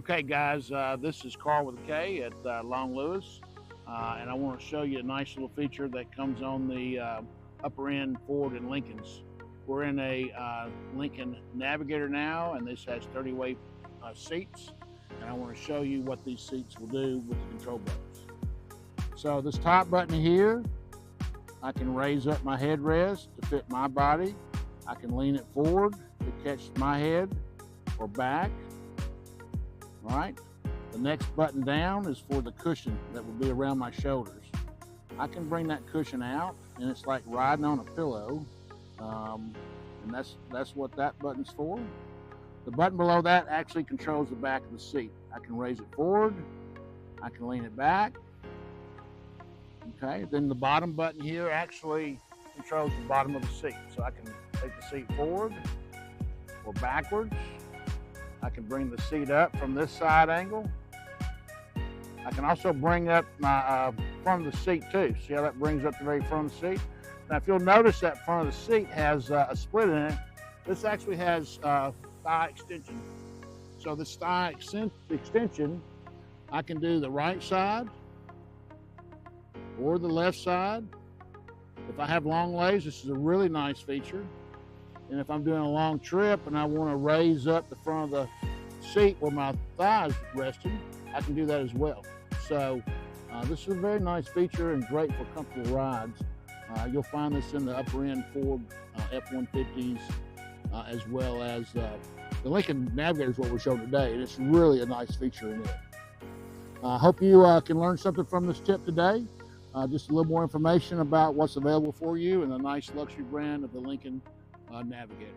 Okay, guys, this is Carl with a K at Long Lewis, and I want to show you a nice little feature that comes on the upper end Ford and Lincolns. We're in a Lincoln Navigator now, and this has 30-way seats, and I want to show you what these seats will do with the control buttons. So this top button here, I can raise up my headrest to fit my body. I can lean it forward to catch my head or back. All right, the next button down is for the cushion that will be around my shoulders. I can bring that cushion out, and it's like riding on a pillow, and that's what that button's for. The button below that actually controls the back of the seat. I can raise it forward, I can lean it back. Okay, then the bottom button here actually controls the bottom of the seat. So I can take the seat forward or backwards. I can bring the seat up from this side angle. I can also bring up my front of the seat too. See how that brings up the very front of the seat? Now if you'll notice that front of the seat has a split in it. This actually has thigh extension. So this thigh extension, I can do the right side or the left side. If I have long legs, this is a really nice feature. And if I'm doing a long trip and I want to raise up the front of the seat where my thighs resting, I can do that as well. So this is a very nice feature and great for comfortable rides. You'll find this in the upper end Ford F-150s as well as the Lincoln Navigator is what we're showing today, and it's really a nice feature in it. I hope you can learn something from this tip today. Just a little more information about what's available for you and a nice luxury brand of the Lincoln Navigator.